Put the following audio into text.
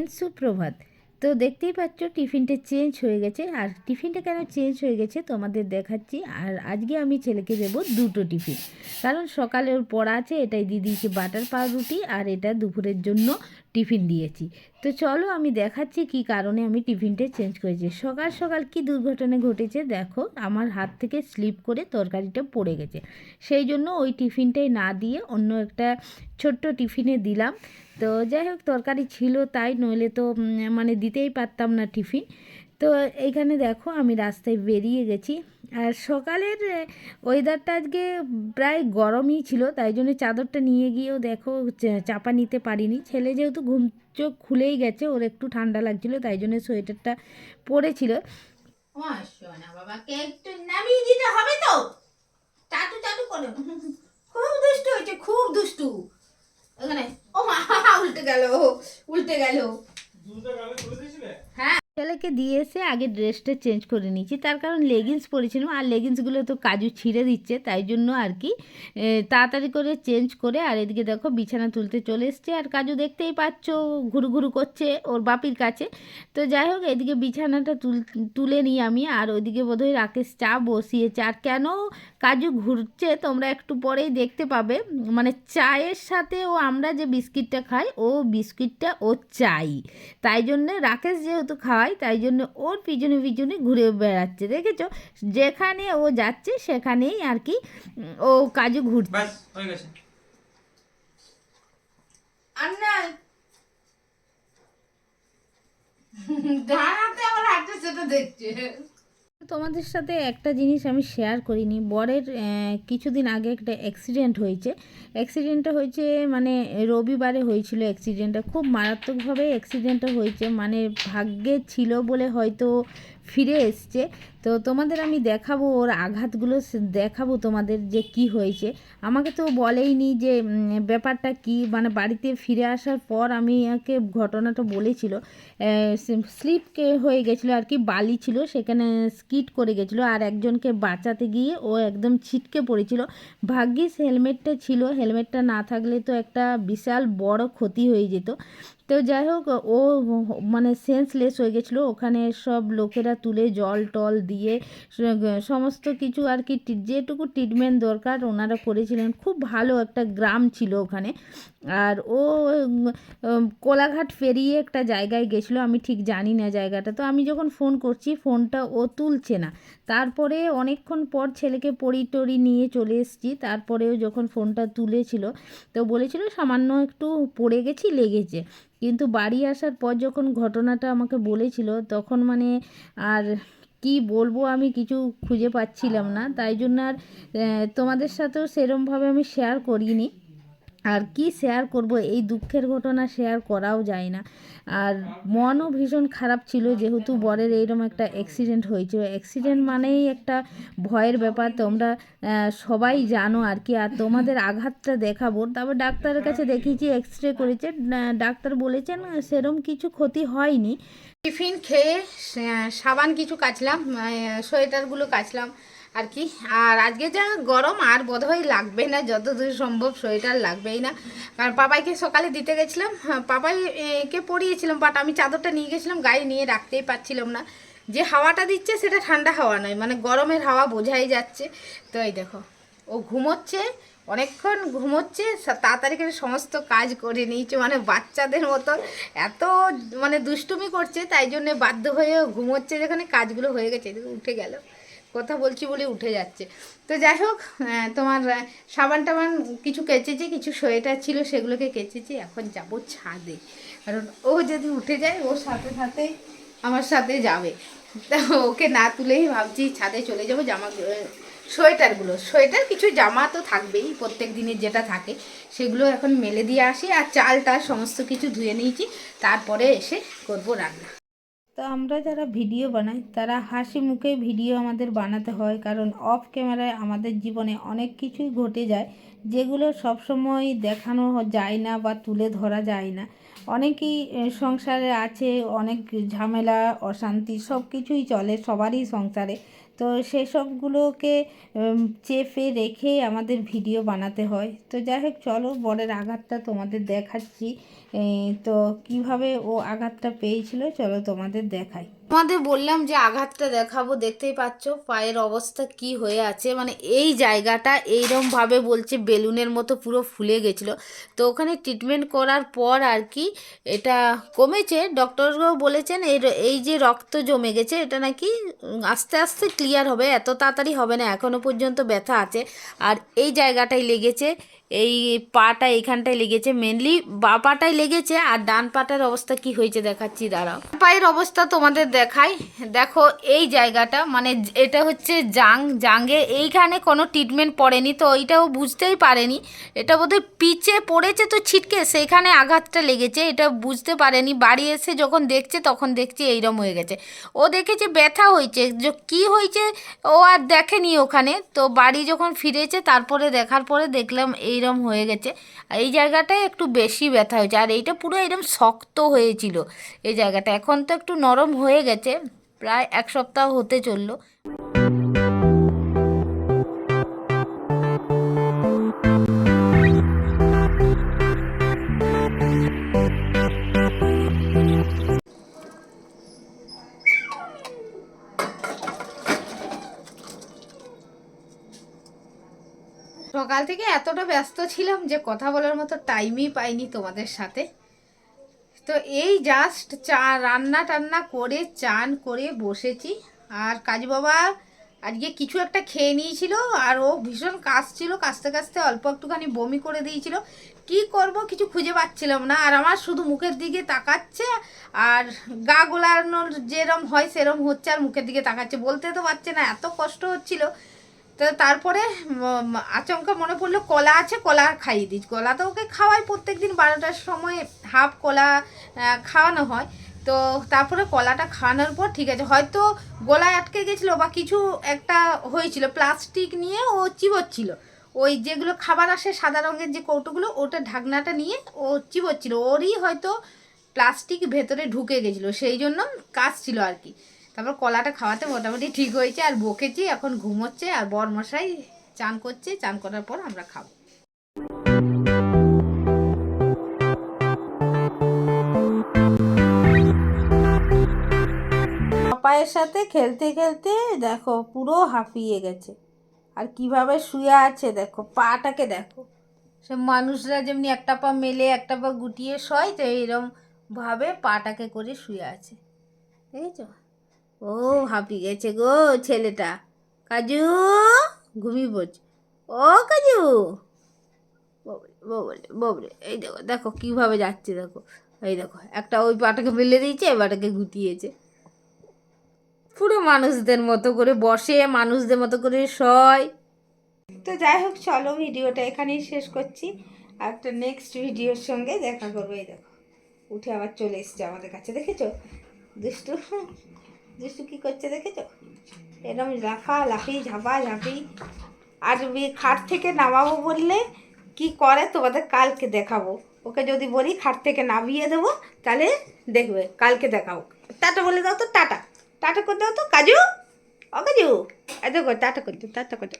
Friends, সুপ্রভাত। তো দেখতেই পাচ্ছ টিফিনটা চেঞ্জ হয়ে গেছে। আর টিফিনটা কেন চেঞ্জ হয়ে গেছে তোমাদের দেখাচ্ছি। আর আজকে আমি ছেলেকে দেবো দুটো টিফিন, কারণ সকালে ওর পড়া আছে। এটাই দিয়েছি বাটার পাউরুটি, আর এটা দুপুরের জন্য টিফিন দিয়েছি। তো চলো আমি দেখাচ্ছি কি কারণে আমি টিফিনটা চেঞ্জ করেছি। সকাল সকাল কি দুর্ঘটনা ঘটেছে দেখো, আমার হাত থেকে স্লিপ করে তরকারিটা পড়ে গেছে। সেই জন্য ওই টিফিনটাই না দিয়ে অন্য একটা ছোট্ট টিফিনে দিলাম। তো যাই হোক, তরকারি ছিল তাই, নইলে তো মানে দিতেই পারতাম না টিফিন। তো এইখানে দেখো আমি রাস্তায় বেরিয়ে গেছি। আর সকালের ওয়েদারটা আজকে প্রায় গরমই ছিল, তাই জন্য চাদরটা নিয়ে গিয়েও দেখো চাপা নিতে পারিনি। ছেলে যেহেতু ঘুম চোখ খুলেই গেছে, ওর একটু ঠান্ডা লাগছিল, তাই জন্য সোয়েটারটা পরেছিল। না বাবাকে একটু নামিয়ে দিতে হবে তো, টাটু টাটু করে। খুব দুষ্টু হয়েছে, খুব দুষ্টু। এখানে ও মা, উল্টে গেল, উল্টে গেল। হ্যাঁ, ছেলেকে দিয়ে এসে আগে ড্রেসটা চেঞ্জ করে নিয়েছি, তার কারণ লেগিংস পরেছিলাম, আর লেগিংসগুলো তো কাজু ছিঁড়ে দিচ্ছে, তাই জন্য আর কি তাড়াতাড়ি করে চেঞ্জ করে। আর এদিকে দেখো বিছানা তুলতে চলে এসছে, আর কাজু দেখতেই পাচ্ছ ঘুরু ঘুরু করছে ওর বাপির কাছে। তো যাই হোক, এদিকে বিছানাটা তুলে নিই আমি, আর ওইদিকে বোধহয় রাকেশ চা বসিয়েছে। আর কেন কাজু ঘুরছে তোমরা একটু পরেই দেখতে পাবে। মানে চায়ের সাথে আমরা যে বিস্কিটটা খাই, ও বিস্কিটটা ও চাই, তাই জন্যে রাকেশ যেহেতু খাওয়াই, তাই জন্য ওর পিছনে পিছনে ঘুরে বেড়াচ্ছে। দেখেছো, যেখানে ও যাচ্ছে সেখানেই আর কি ও কাজু ঘুরছে। আর নাই দাঁড়াতে আমার হাঁটতে সেটা দেখছে। তোমাদের সাথে একটা জিনিস আমি শেয়ার করিনি। বরের কিছুদিন আগে একটা অ্যাক্সিডেন্ট হয়েছে। অ্যাক্সিডেন্টটা হয়েছে মানে রবিবারে হয়েছিল। অ্যাক্সিডেন্টটা খুব মারাত্মকভাবে অ্যাক্সিডেন্টটা হয়েছে, মানে ভাগ্যে ছিল বলে হয়তো ফিরে এসছে। তো তোমাদের আমি দেখাবো ওর আঘাতগুলো, দেখাবো তোমাদের যে কি হয়েছে। আমাকে তো বলেইনি যে ব্যাপারটা কি, মানে বাড়িতে ফিরে আসার পর আমি একে ঘটনাটা বলেছিল। স্লিপ হয়ে গেছিলো আর কি, বালি ছিল সেখানে, স্কিড করে গেছিলো, আর একজনকে বাঁচাতে গিয়ে ও একদম ছিটকে পড়েছিল। ভাগ্যিস হেলমেটটা ছিল, হেলমেটটা না থাকলে তো একটা বিশাল বড় ক্ষতি হয়ে যেত। তো যাই হোক, ও মানে সেন্সলেস হয়ে গেছিলো। ওখানে সব লোকেরা তুলে জল টল দিয়ে সমস্ত কিছু আর কি যেটুকু ট্রিটমেন্ট দরকার ওনারা করেছিলেন। খুব ভালো একটা গ্রাম ছিল ওখানে। আর ও কোলাঘাট পেরিয়ে একটা জায়গায় গেছিলো, আমি ঠিক জানি না জায়গাটা। তো আমি যখন ফোন করছি ফোনটা ও তুলছে না। তারপরে অনেকক্ষণ পর ছেলেকে পড়ি টড়ি নিয়ে চলে এসেছি, তারপরেও যখন ফোনটা তুলেছিল তো বলেছিল সামান্য একটু পড়ে গেছি, লেগেছে। কিন্তু বাড়ি আসার পর যখন ঘটনাটা আমাকে বলেছিল, তখন মানে আর কি বলবো, আমি কিছু খুঁজে পাচ্ছিলাম না, তাই জন্য আর তোমাদের সাথেও সেরমভাবে আমি শেয়ার করিনি। আর কি শেয়ার করব, এই দুঃখের ঘটনা শেয়ার করাও যায় না। আর মনও ভীষণ খারাপ ছিল, যেহেতু বরের এইরকম একটা অ্যাক্সিডেন্ট হয়েছিল। অ্যাক্সিডেন্ট মানেই একটা ভয়ের ব্যাপার, তোমরা সবাই জানো আর কি। আর তোমাদের আঘাতটা দেখাবো। তারপর ডাক্তারের কাছে দেখিয়েছি, এক্স রে করেছে, ডাক্তার বলেছেন সেরম কিছু ক্ষতি হয়নি। টিফিন খেয়ে সাবান কিছু কাচলাম, সোয়েটারগুলো কাচলাম আর কি। আর আজকে যা গরম, আর বোধহয় লাগবে না, যতদূর সম্ভব সোয়েটার লাগবেই না। কারণ পাপাইকে সকালে দিতে গেছিলাম, পাপাইকে পরিয়েছিলাম, বাট আমি চাদরটা নিয়ে গেছিলাম, গায়ে নিয়ে রাখতেই পারছিলাম না। যে হাওয়াটা দিচ্ছে সেটা ঠান্ডা হাওয়া নয়, মানে গরমের হাওয়া বোঝাই যাচ্ছে। তো এই দেখো, ও ঘুমোচ্ছে, অনেকক্ষণ ঘুমোচ্ছে, তাড়াতাড়ি করে সমস্ত কাজ করে নিয়েছে, মানে বাচ্চাদের মতো এত মানে দুষ্টুমি করছে, তাই জন্যে বাধ্য হয়ে ঘুমোচ্ছে। যেখানে কাজগুলো হয়ে গেছে, উঠে গেল, কথা বলছি বলে উঠে যাচ্ছে। তো যাই হোক, তোমার সাবান টাবান কিছু কেচেছি, কিছু সোয়েটার ছিল সেগুলোকে কেচেছি। এখন যাব ছাদে, কারণ ও যদি উঠে যায় ওর সাথে সাথে আমার সাথে যাবে। তা ওকে না তুলেই ভাবছি ছাদে চলে যাবো। সোয়েটার কিছু জামা তো থাকবেই, প্রত্যেক দিনের যেটা থাকে সেগুলো এখন মেলে দিয়ে আসি। আর চালটা সমস্ত কিছু ধুয়ে নিয়েছি, তারপরে এসে করব রান্না। তো আমরা যারা ভিডিও বানাই তারা হাসি মুখে ভিডিও আমাদের বানাতে হয়, কারণ অফ ক্যামেরায় আমাদের জীবনে অনেক কিছুই ঘটে যায়, যেগুলো সবসময় দেখানো যায় না বা তুলে ধরা যায় না। অনেকেই সংসারে আছে, অনেক ঝামেলা অশান্তি সব কিছুই চলে সবারই সংসারে। তো সেসবগুলোকে চেপে রেখে আমাদের ভিডিও বানাতে হয়। তো যাই হোক, চলো বরের আঘাতটা তোমাদের দেখাচ্ছি। তো কিভাবে ও আঘাতটা পেয়েছিল চলো তোমাদের দেখাই। তোমাদের বললাম যে আঘাতটা দেখাবো, দেখতেই পাচ্ছ পায়ের অবস্থা কি হয়ে আছে, মানে এই জায়গাটা এইরকমভাবে বলছে বেলুনের মতো পুরো ফুলে গেছিলো। তো ওখানে ট্রিটমেন্ট করার পর আর কি এটা কমেছে। ডক্টররাও বলেছেন এই যে রক্ত জমে গেছে এটা নাকি আস্তে আস্তে ক্লিয়ার হবে, এত তাড়াতাড়ি হবে না, এখনও পর্যন্ত ব্যথা আছে। আর এই জায়গাটায় লেগেছে, এই পাটা এইখানটায় লেগেছে, মেনলি বা পাটায় লেগেছে। আর ডান পাটার অবস্থা কি হয়েছে দেখাচ্ছি, দাঁড়াও। পায়ের অবস্থা তোমাদের দেখাই, দেখো এই জায়গাটা মানে এটা হচ্ছে জাঙ্গে এইখানে কোনো ট্রিটমেন্ট পড়েনি, তো এইটাও বুঝতেই পারেনি। এটা বোধহয় পিচে পড়েছে তো ছিটকে সেইখানে আঘাতটা লেগেছে, এটা বুঝতে পারেনি। বাড়ি এসে যখন দেখছে তখন দেখছে এইরকম হয়ে গেছে। ও দেখেছে ব্যথা হয়েছে, কি হয়েছে ও আর দেখেনি ওখানে। তো বাড়ি যখন ফিরেছে তারপরে দেখার পরে দেখলাম এইরকম হয়ে গেছে। এই জায়গাটায় একটু বেশি ব্যথা হয়েছে, আর এইটা পুরো এরকম শক্ত হয়েছিল এই জায়গাটা। এখন তো একটু নরম হয়ে গেছে, প্রায় 1 সপ্তাহ হতে চললো। সকাল থেকে এতটা ব্যস্ত ছিলাম যে কথা বলার মতো টাইমই পাইনি তোমাদের সাথে। তো এই জাস্ট রান্না টান্না করে চান করে বসেছি। আর কাজু বাবা আজকে কিছু একটা খেয়ে নিয়েছিল, আর ও ভীষণ কাশছিল, কাশতে কাশতে অল্প একটুখানি বমি করে দিয়েছিল। কি করব কিছু খুঁজে পাচ্ছিলাম না, আর আমার শুধু মুখের দিকে তাকাচ্ছে, আর গা গোলানোর যেরম হয় সেরম হচ্ছে, আর মুখের দিকে তাকাচ্ছে, বলতে তো পারছে না, এত কষ্ট হচ্ছিল। তো তারপরে আচমকা মনে পড়লো কলা আছে, কলা খাইয়ে দিই। কলা তো ওকে খাওয়াই প্রত্যেক দিন 12টার সময় হাফ কলা খাওয়ানো হয়। তো তারপরে কলাটা খাওয়ানোর পর ঠিক আছে, হয়তো গলায় আটকে গেছিলো বা কিছু একটা হয়েছিল, প্লাস্টিক নিয়ে ও চিবোচ্ছিল। ওই যেগুলো খাবার আসে সাদা রঙের যে কৌটোগুলো, ওটা ঢাকনাটা নিয়ে ও চিবোচ্ছিল, ওরই হয়তো প্লাস্টিক ভেতরে ঢুকে গেছিলো, সেই জন্য কাশছিল আর কি। তারপর কলাটা খাওয়াতে মোটামুটি ঠিক হয়েছে, আর বকেছি, এখন ঘুমোচ্ছে। আর বরমশাই চান করছে, চান করার পর আমরা খাবো। পাপায়ের সাথে খেলতে খেলতে দেখো পুরো হাঁপিয়ে গেছে, আর কিভাবে শুয়ে আছে দেখো, পাটাকে দেখো। সে মানুষরা যেমনি একটা পা মেলে একটা পা গুটিয়ে শয়, তো এইরকম ভাবে পাটাকে করে শুয়ে আছে, দেখেছো? ও হাঁপিয়ে গেছে গো ছেলেটা। কাজু ঘুমিয়ে পড়ছে, ও কাজু ববলে ববলে। এই দেখো দেখো কীভাবে যাচ্ছে দেখো, এই দেখো একটা ওই পাটাকে ফেলে দিয়েছে, এই পাটাকে গুটিয়েছে। পুরো মানুষদের মতো করে বসে, মানুষদের মতো করে শয়। তো যাই হোক, চলো ভিডিওটা এখানেই শেষ করছি, আর একটা নেক্সট ভিডিওর সঙ্গে দেখা করবো। এই দেখো উঠে আবার চলে এসছে আমাদের কাছে, দেখেছো? দুষ্টু দুষ্টু কী করছে দেখেছো? এরকম লাফালাফি ঝাঁপি। আর খাট থেকে নামাবো বললে কি করে তোমাদের কালকে দেখাবো। ওকে যদি বলি খাট থেকে নামিয়ে দেবো তাহলে দেখবে, কালকে দেখাবো। টাটা বলে দাও তো, টাটা টাটা করে দাও তো কাজু, ও কাজু, দেখো টাটা করতে, টাটা করতে।